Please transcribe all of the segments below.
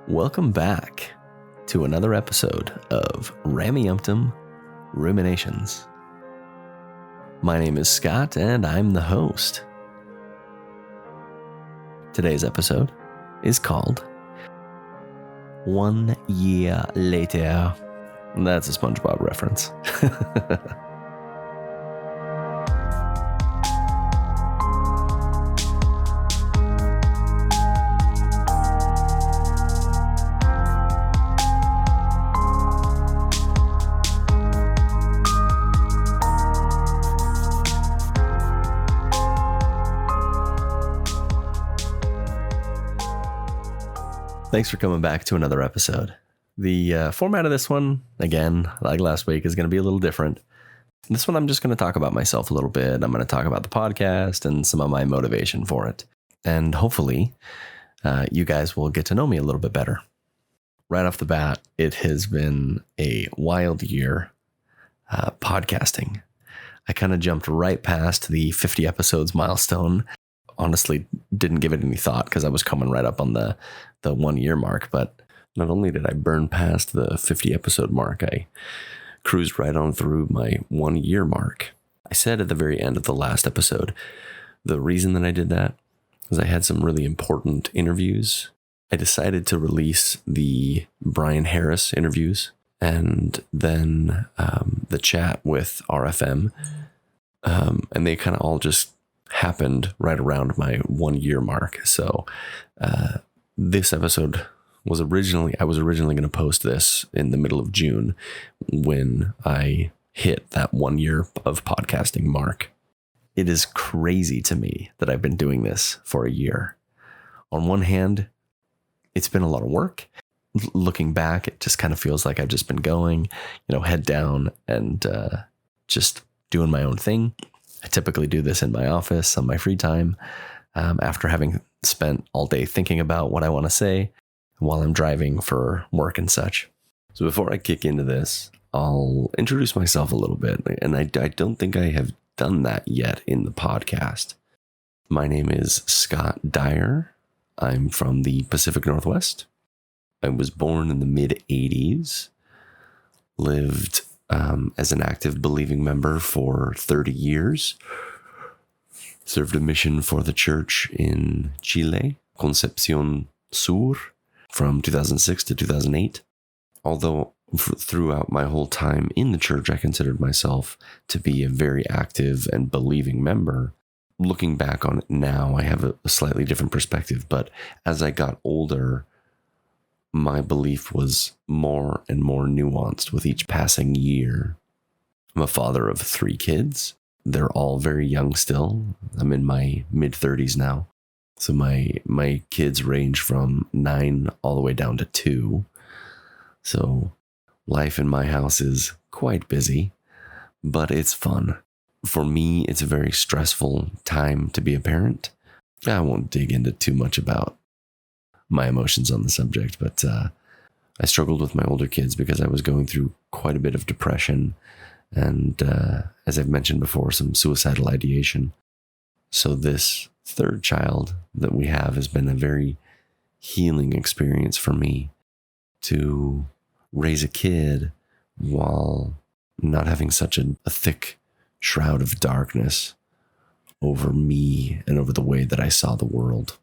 Welcome back to another episode of Rameumptom, Ruminations. My name is Scott and I'm the host. Today's episode is called 1 Year Later. That's a SpongeBob reference. Thanks for coming back to another episode. The format of this one, again, like last week, is going to be a little different. This one, I'm just going to talk about myself a little bit. I'm going to talk about the podcast and some of my motivation for it. And hopefully, you guys will get to know me a little bit better. Right off the bat, it has been a wild year podcasting. I kind of jumped right past the 50 episodes milestone. Honestly, didn't give it any thought because I was coming right up on the 1 year mark. But not only did I burn past the 50 episode mark, I cruised right on through my 1 year mark. I said at the very end of the last episode, the reason that I did that was I had some really important interviews. I decided to release the Brian Harris interviews and then the chat with RFM. And they kind of all just happened right around my 1 year mark. So this episode was originally going to post this in the middle of June when I hit that 1 year of podcasting mark. It is crazy to me that I've been doing this for a year. On one hand, it's been a lot of work. Looking back, it just kind of feels like I've just been going, head down and just doing my own thing. I typically do this in my office on my free time after having spent all day thinking about what I want to say while I'm driving for work and such. So before I kick into this, I'll introduce myself a little bit. And I don't think I have done that yet in the podcast. My name is Scott Dyer. I'm from the Pacific Northwest. I was born in the mid-'80s, lived as an active believing member for 30 years, served a mission for the church in Chile, Concepcion Sur, from 2006 to 2008. Although throughout my whole time in the church, I considered myself to be a very active and believing member. Looking back on it now, I have a slightly different perspective, but as I got older, my belief was more and more nuanced with each passing year. I'm a father of 3 kids. They're all very young still. I'm in my mid-30s now. So my kids range from 9 all the way down to 2. So life in my house is quite busy, but it's fun. For me, it's a very stressful time to be a parent. I won't dig into too much about my emotions on the subject, but I struggled with my older kids because I was going through quite a bit of depression and, as I've mentioned before, some suicidal ideation. So this third child that we have has been a very healing experience for me to raise a kid while not having such a thick shroud of darkness over me and over the way that I saw the world.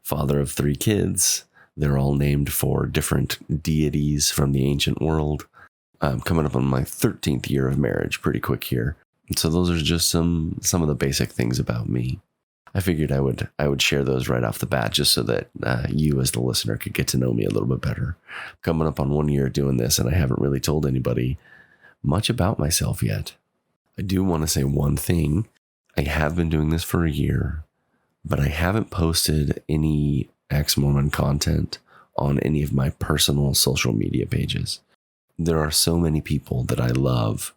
Father of 3 kids. They're all named for different deities from the ancient world. I'm coming up on my 13th year of marriage pretty quick here. And so those are just some of the basic things about me. I figured I would share those right off the bat just so that you as the listener could get to know me a little bit better. Coming up on 1 year doing this, and I haven't really told anybody much about myself yet. I do want to say one thing. I have been doing this for a year, but I haven't posted any ex-Mormon content on any of my personal social media pages. There are so many people that I love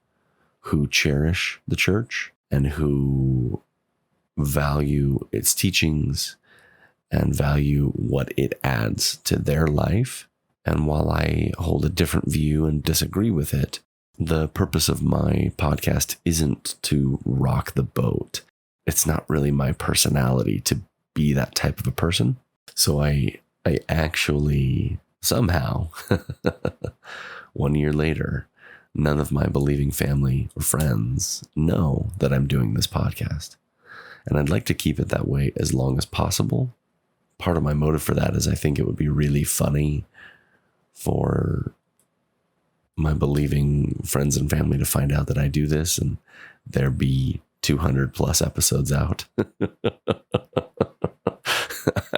who cherish the church and who value its teachings and value what it adds to their life. And while I hold a different view and disagree with it, the purpose of my podcast isn't to rock the boat. It's not really my personality to be that type of a person. So I actually somehow, 1 year later, none of my believing family or friends know that I'm doing this podcast. And I'd like to keep it that way as long as possible. Part of my motive for that is I think it would be really funny for my believing friends and family to find out that I do this and there be 200 plus episodes out.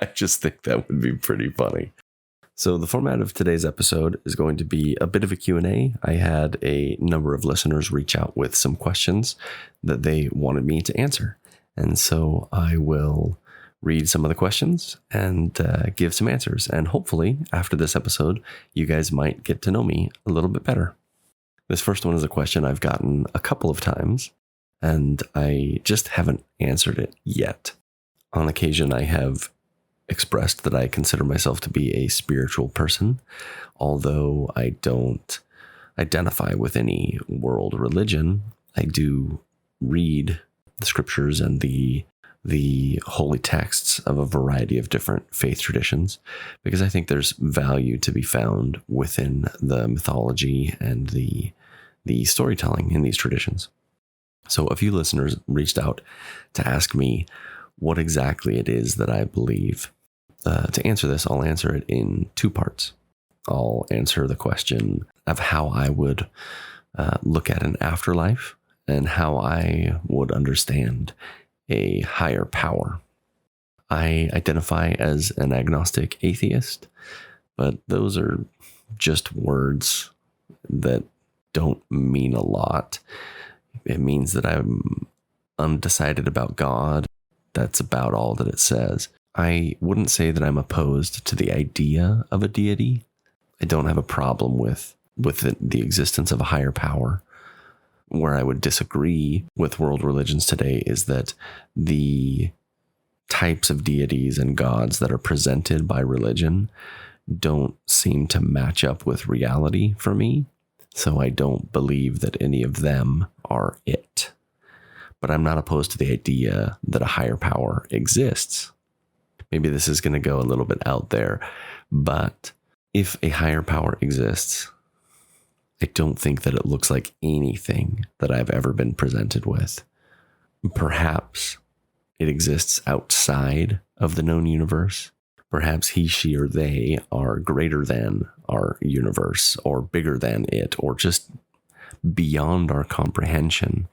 I just think that would be pretty funny. So the format of today's episode is going to be a bit of a Q&A. I had a number of listeners reach out with some questions that they wanted me to answer. And so I will read some of the questions and give some answers. And hopefully after this episode, you guys might get to know me a little bit better. This first one is a question I've gotten a couple of times, and I just haven't answered it yet. On occasion, I have expressed that I consider myself to be a spiritual person, although I don't identify with any world religion. I do read the scriptures and the holy texts of a variety of different faith traditions, because I think there's value to be found within the mythology and the storytelling in these traditions. So a few listeners reached out to ask me what exactly it is that I believe. To answer this, I'll answer it in two parts. I'll answer the question of how I would look at an afterlife and how I would understand a higher power. I identify as an agnostic atheist, but those are just words that don't mean a lot. It means that I'm undecided about God. That's about all that it says. I wouldn't say that I'm opposed to the idea of a deity. I don't have a problem with the existence of a higher power. Where I would disagree with world religions today is that the types of deities and gods that are presented by religion don't seem to match up with reality for me. So I don't believe that any of them are it. But I'm not opposed to the idea that a higher power exists. Maybe this is going to go a little bit out there, but if a higher power exists, I don't think that it looks like anything that I've ever been presented with. Perhaps it exists outside of the known universe. Perhaps he, she, or they are greater than our universe, or bigger than it, or just beyond our comprehension.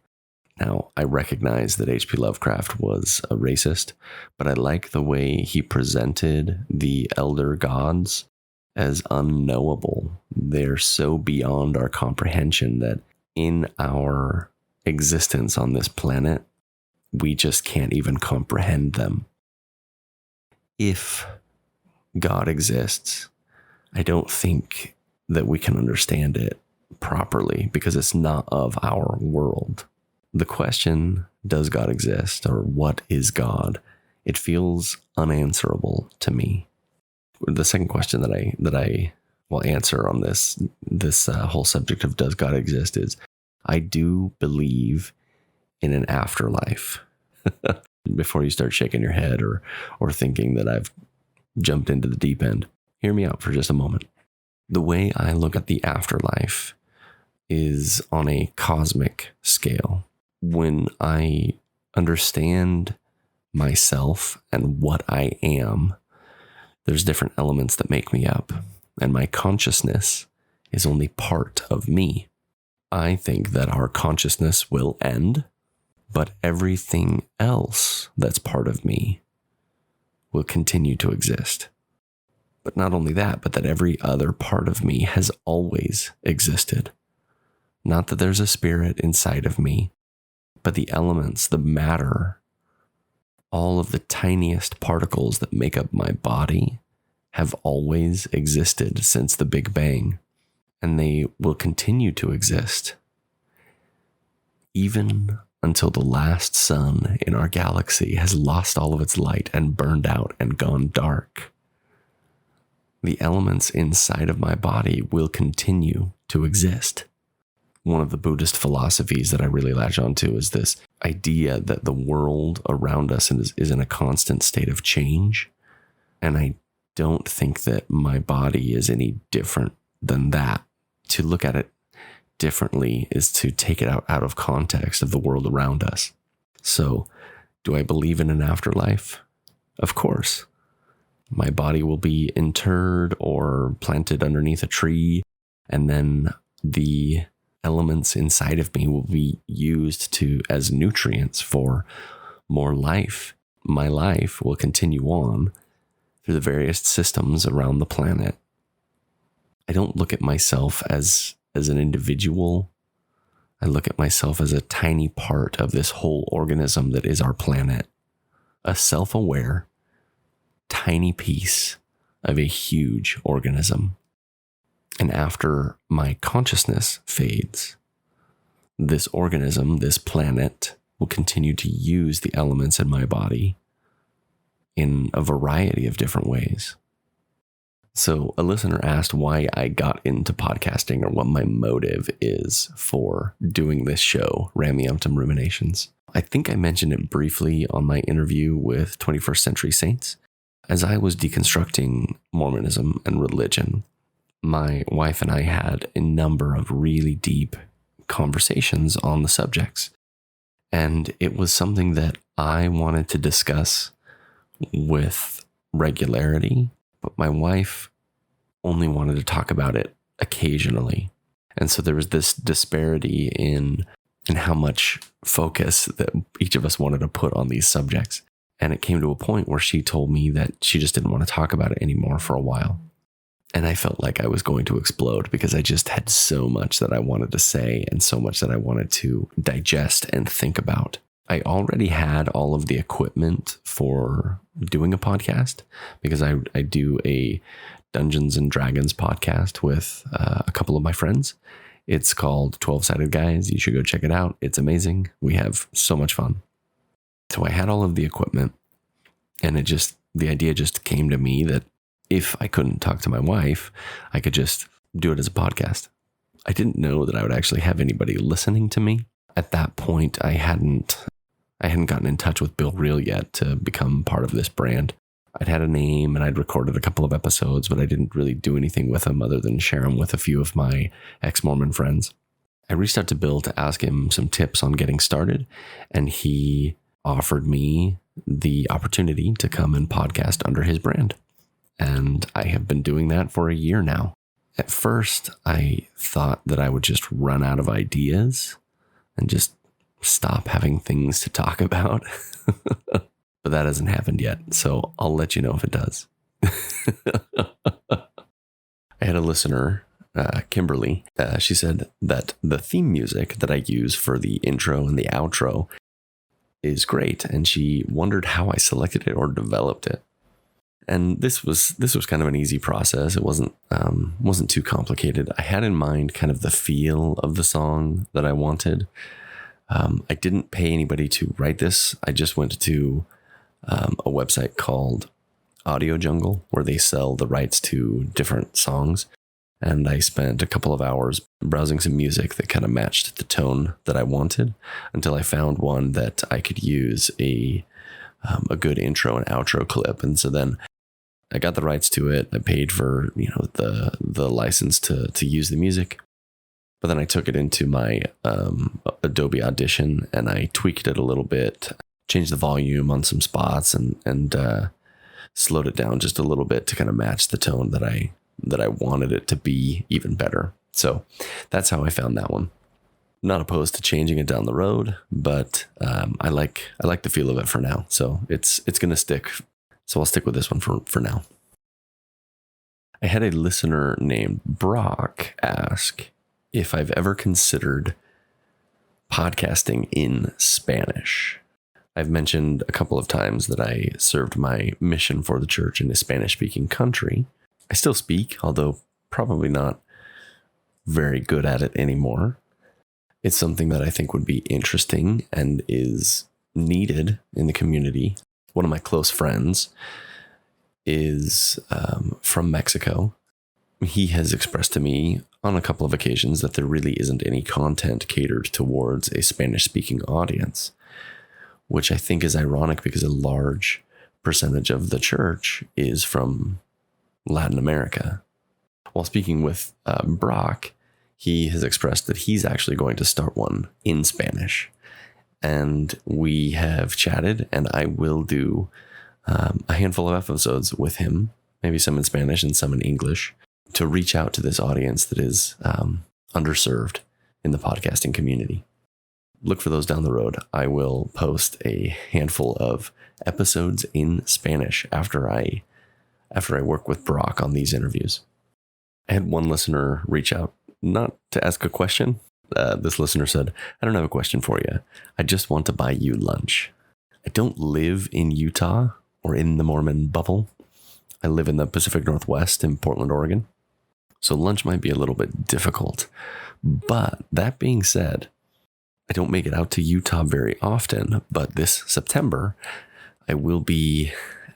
Now, I recognize that H.P. Lovecraft was a racist, but I like the way he presented the elder gods as unknowable. They're so beyond our comprehension that in our existence on this planet, we just can't even comprehend them. If God exists, I don't think that we can understand it properly because it's not of our world. The question, does God exist, or what is God? It feels unanswerable to me. The second question that I will answer on this whole subject of does God exist is, I do believe in an afterlife. Before you start shaking your head or thinking that I've jumped into the deep end, hear me out for just a moment. The way I look at the afterlife is on a cosmic scale. When I understand myself and what I am, there's different elements that make me up, and my consciousness is only part of me. I think that our consciousness will end, but everything else that's part of me will continue to exist. But not only that, but that every other part of me has always existed. Not that there's a spirit inside of me, but the elements, the matter, all of the tiniest particles that make up my body have always existed since the Big Bang, and they will continue to exist even until the last sun in our galaxy has lost all of its light and burned out and gone dark. The elements inside of my body will continue to exist. One of the Buddhist philosophies that I really latch onto is this idea that the world around us is in a constant state of change. And I don't think that my body is any different than that. To look at it differently is to take it out of context of the world around us. So, do I believe in an afterlife? Of course. My body will be interred or planted underneath a tree, and then the elements inside of me will be used as nutrients for more life. My life will continue on through the various systems around the planet. I don't look at myself as an individual. I look at myself as a tiny part of this whole organism that is our planet. A self-aware, tiny piece of a huge organism. And after my consciousness fades, this organism, this planet, will continue to use the elements in my body in a variety of different ways. So a listener asked why I got into podcasting or what my motive is for doing this show, Rameumptom Ruminations. I think I mentioned it briefly on my interview with 21st Century Saints. As I was deconstructing Mormonism and religion, my wife and I had a number of really deep conversations on the subjects. And it was something that I wanted to discuss with regularity, but my wife only wanted to talk about it occasionally. And so there was this disparity in how much focus that each of us wanted to put on these subjects. And it came to a point where she told me that she just didn't want to talk about it anymore for a while. And I felt like I was going to explode because I just had so much that I wanted to say and so much that I wanted to digest and think about. I already had all of the equipment for doing a podcast because I do a Dungeons and Dragons podcast with a couple of my friends. It's called 12-Sided Guys. You should go check it out. It's amazing. We have so much fun. So I had all of the equipment, and the idea just came to me that if I couldn't talk to my wife, I could just do it as a podcast. I didn't know that I would actually have anybody listening to me. At that point, I hadn't gotten in touch with Bill Reel yet to become part of this brand. I'd had a name and I'd recorded a couple of episodes, but I didn't really do anything with them other than share them with a few of my ex-Mormon friends. I reached out to Bill to ask him some tips on getting started, and he offered me the opportunity to come and podcast under his brand. And I have been doing that for a year now. At first, I thought that I would just run out of ideas and just stop having things to talk about. But that hasn't happened yet, so I'll let you know if it does. I had a listener, Kimberly. She said that the theme music that I use for the intro and the outro is great, and she wondered how I selected it or developed it. And this was kind of an easy process. It wasn't too complicated. I had in mind kind of the feel of the song that I wanted. I didn't pay anybody to write this. I just went to a website called Audio Jungle, where they sell the rights to different songs. And I spent a couple of hours browsing some music that kind of matched the tone that I wanted until I found one that I could use a good intro and outro clip. And so then I got the rights to it. I paid for, the license to use the music. But then I took it into my Adobe Audition and I tweaked it a little bit, changed the volume on some spots and slowed it down just a little bit to kind of match the tone that I wanted it to be even better. So that's how I found that one. Not opposed to changing it down the road, but I like the feel of it for now. So it's going to stick. So I'll stick with this one for now. I had a listener named Brock ask if I've ever considered podcasting in Spanish. I've mentioned a couple of times that I served my mission for the church in a Spanish-speaking country. I still speak, although probably not very good at it anymore. It's something that I think would be interesting and is needed in the community. One of my close friends is from Mexico. He has expressed to me on a couple of occasions that there really isn't any content catered towards a Spanish-speaking audience, which I think is ironic because a large percentage of the church is from Latin America. While speaking with Brock, he has expressed that he's actually going to start one in Spanish. And we have chatted, and I will do a handful of episodes with him, maybe some in Spanish and some in English, to reach out to this audience that is underserved in the podcasting community. Look for those down the road. I will post a handful of episodes in Spanish after I work with Brock on these interviews. I had one listener reach out, not to ask a question. This listener said, I don't have a question for you. I just want to buy you lunch. I don't live in Utah or in the Mormon bubble. I live in the Pacific Northwest in Portland, Oregon. So lunch might be a little bit difficult. But that being said, I don't make it out to Utah very often, but this September, I will be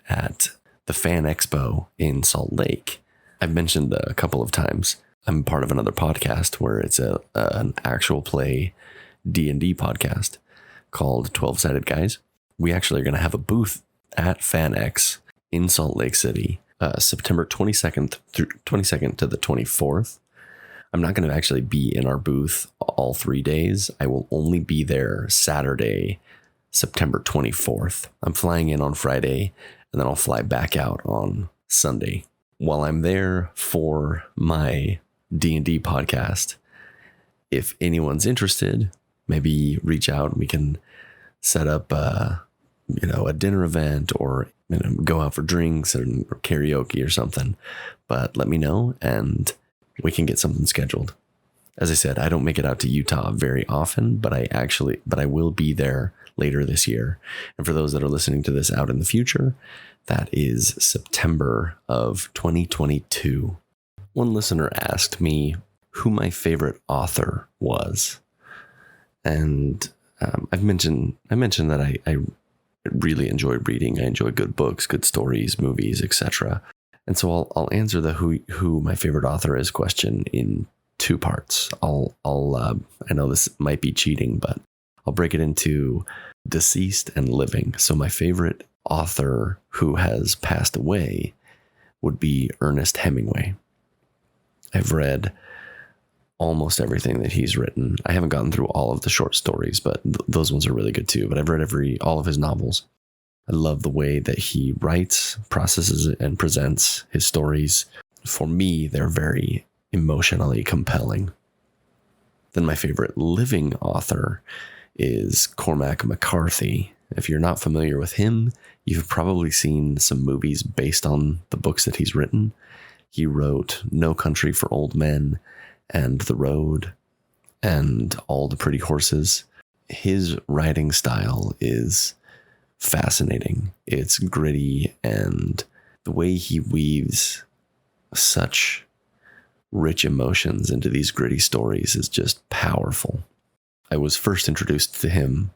at the Fan Expo in Salt Lake. I've mentioned a couple of times, I'm part of another podcast where it's an actual play D&D podcast called 12-Sided Guys. We actually are going to have a booth at FanX in Salt Lake City, September 22nd to the 24th. I'm not going to actually be in our booth all 3 days. I will only be there Saturday, September 24th. I'm flying in on Friday, and then I'll fly back out on Sunday. While I'm there for my D&D podcast, if anyone's interested, maybe reach out and we can set up a dinner event or go out for drinks or karaoke or something. But let me know and we can get something scheduled. As I said, I don't make it out to Utah very often, but I will be there later this year. And for those that are listening to this out in the future, that is September of 2022. One listener asked me who my favorite author was. And I mentioned that I really enjoy reading. I enjoy good books, good stories, movies, etc. And so I'll answer the who my favorite author is question in two parts. I know this might be cheating, but I'll break it into deceased and living. So my favorite author who has passed away would be Ernest Hemingway. I've read almost everything that he's written. I haven't gotten through all of the short stories, but those ones are really good too. But I've read all of his novels. I love the way that he writes, processes, and presents his stories. For me, they're very emotionally compelling. Then my favorite living author is Cormac McCarthy. If you're not familiar with him, you've probably seen some movies based on the books that he's written. He wrote No Country for Old Men and The Road and All the Pretty Horses. His writing style is fascinating. It's gritty, and the way he weaves such rich emotions into these gritty stories is just powerful. I was first introduced to him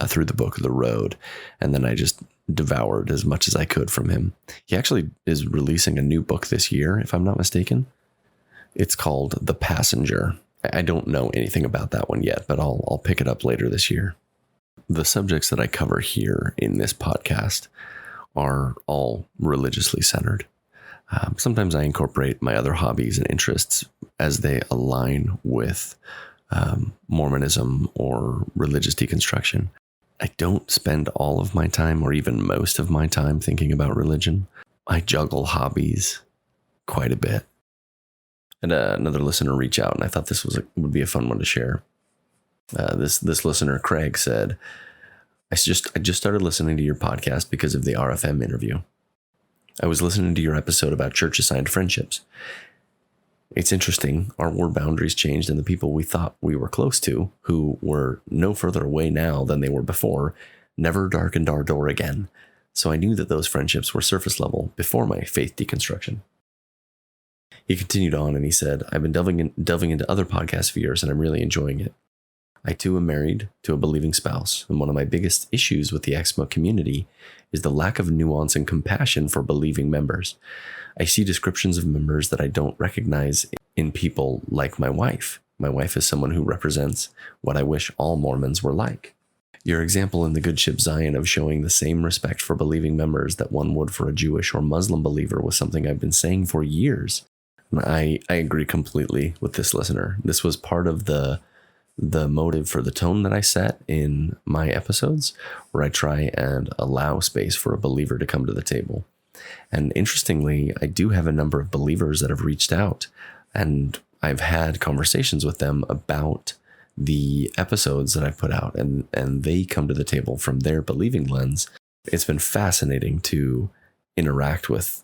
through the book The Road, and then I just devoured as much as I could from him. He actually is releasing a new book this year, if I'm not mistaken. It's called The Passenger. I don't know anything about that one yet, but I'll pick it up later this year. The subjects that I cover here in this podcast are all religiously centered. Sometimes I incorporate my other hobbies and interests as they align with Mormonism or religious deconstruction. I don't spend all of my time or even most of my time thinking about religion. I juggle hobbies quite a bit. And another listener reached out, and I thought this would be a fun one to share. This listener, Craig, said, I just started listening to your podcast because of the RFM interview. I was listening to your episode about church-assigned friendships. It's interesting, our word boundaries changed, and the people we thought we were close to, who were no further away now than they were before, never darkened our door again. So I knew that those friendships were surface level before my faith deconstruction. He continued on and he said, I've been delving into other podcasts for years and I'm really enjoying it. I too am married to a believing spouse, and one of my biggest issues with the Exmo community is the lack of nuance and compassion for believing members. I see descriptions of members that I don't recognize in people like my wife. My wife is someone who represents what I wish all Mormons were like. Your example in the Good Ship Zion of showing the same respect for believing members that one would for a Jewish or Muslim believer was something I've been saying for years. And I agree completely with this listener. This was part of the motive for the tone that I set in my episodes, where I try and allow space for a believer to come to the table. And interestingly, I do have a number of believers that have reached out, and I've had conversations with them about the episodes that I put out, and they come to the table from their believing lens. It's been fascinating to interact with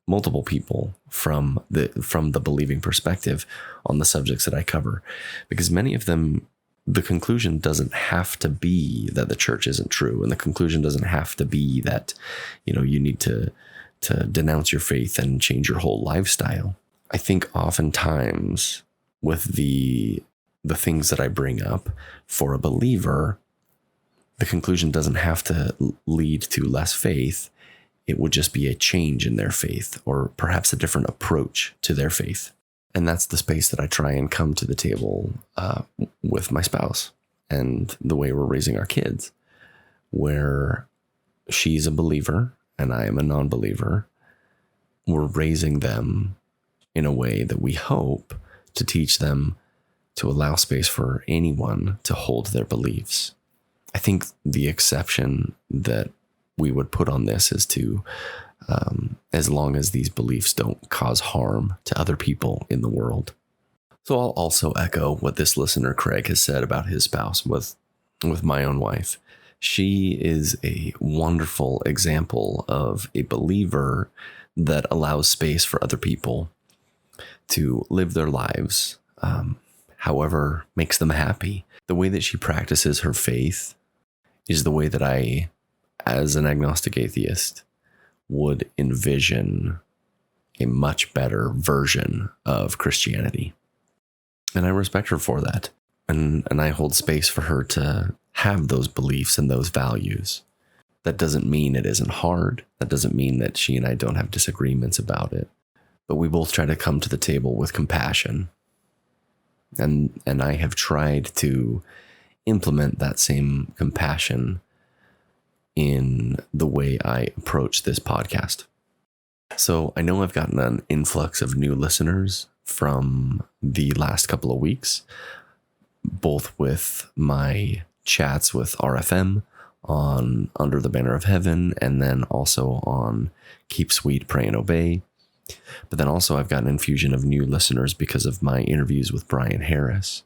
multiple people from the believing perspective on the subjects that I cover, because many of them, the conclusion doesn't have to be that the church isn't true, and the conclusion doesn't have to be that, you need to denounce your faith and change your whole lifestyle. I think oftentimes with the things that I bring up for a believer, the conclusion doesn't have to lead to less faith. It would just be a change in their faith, or perhaps a different approach to their faith. And that's the space that I try and come to the table with my spouse, and the way we're raising our kids, where she's a believer and I am a non-believer. We're raising them in a way that we hope to teach them to allow space for anyone to hold their beliefs. I think the exception that we would put on this is to, as long as these beliefs don't cause harm to other people in the world. So I'll also echo what this listener, Craig, has said about his spouse with my own wife. She is a wonderful example of a believer that allows space for other people to live their lives however makes them happy. The way that she practices her faith is the way that I, as an agnostic atheist, would envision a much better version of Christianity. And I respect her for that. And I hold space for her to have those beliefs and those values. That doesn't mean it isn't hard. That doesn't mean that she and I don't have disagreements about it. But we both try to come to the table with compassion. And I have tried to implement that same compassion in the way I approach this podcast. So I know I've gotten an influx of new listeners from the last couple of weeks, both with my chats with RFM on Under the Banner of Heaven, and then also on Keep Sweet, Pray and Obey. But then also I've got an infusion of new listeners because of my interviews with Brian Harris.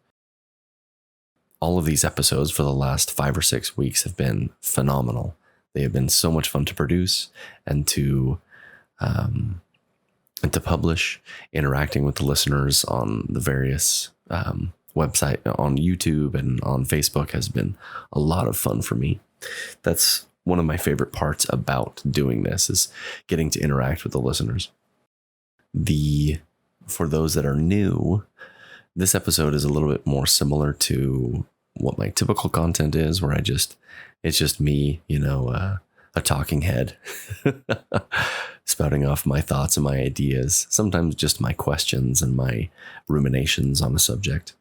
All of these episodes for the last 5 or 6 weeks have been phenomenal. They have been so much fun to produce and to publish. Interacting with the listeners on the various website, on YouTube and on Facebook, has been a lot of fun for me. That's one of my favorite parts about doing this, is getting to interact with the listeners. For those that are new, this episode is a little bit more similar to what my typical content is, where it's just me, a talking head, spouting off my thoughts and my ideas, sometimes just my questions and my ruminations on a subject.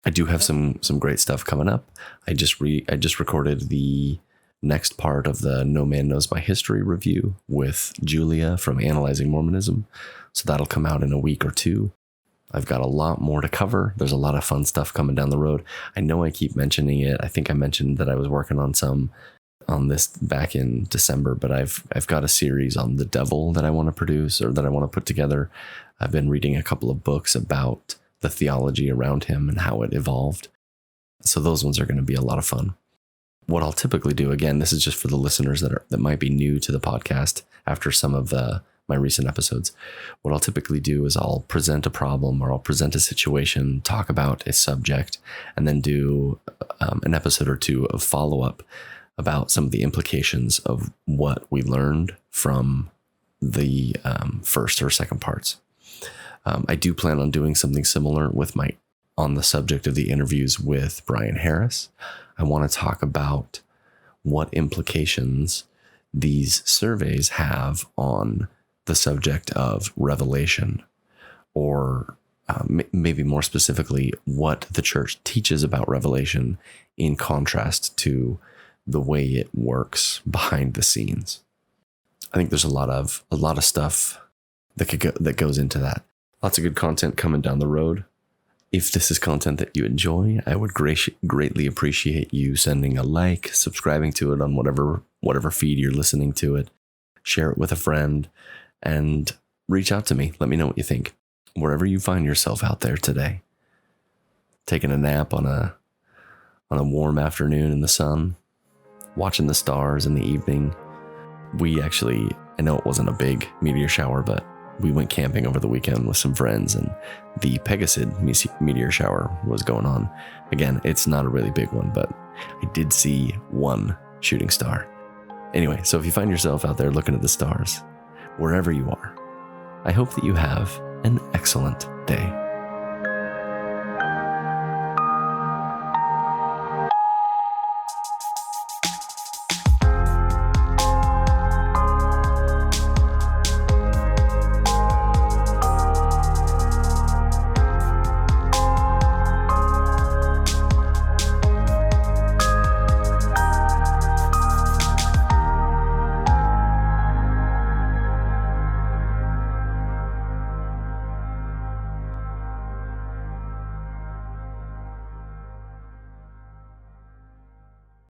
I do have some great stuff coming up. I just recorded the next part of the No Man Knows My History review with Julia from Analyzing Mormonism. So that'll come out in a week or two. I've got a lot more to cover. There's a lot of fun stuff coming down the road. I know I keep mentioning it. I think I mentioned that I was working on this back in December, but I've got a series on the devil that I want to produce, or that I want to put together. I've been reading a couple of books about the theology around him and how it evolved. So those ones are going to be a lot of fun. What I'll typically do, again, this is just for the listeners that might be new to the podcast after some of my recent episodes. What I'll typically do is I'll present a problem, or I'll present a situation, talk about a subject, and then do an episode or two of follow-up about some of the implications of what we learned from the first or second parts. I do plan on doing something similar on the subject of the interviews with Brian Harris. I want to talk about what implications these surveys have on the subject of revelation, or maybe more specifically, what the church teaches about Revelation in contrast to the way it works behind the scenes. I think there's a lot of stuff that goes into that. Lots of good content coming down the road. If this is content that you enjoy, I would greatly appreciate you sending a like, subscribing to it on whatever feed you're listening to it. Share it with a friend, and reach out to me. Let me know what you think. Wherever you find yourself out there today, taking a nap on a warm afternoon in the sun, watching the stars in the evening. I know it wasn't a big meteor shower, but we went camping over the weekend with some friends, and the Pegasus meteor shower was going on. Again, it's not a really big one, but I did see one shooting star. Anyway, so if you find yourself out there looking at the stars, wherever you are, I hope that you have an excellent day.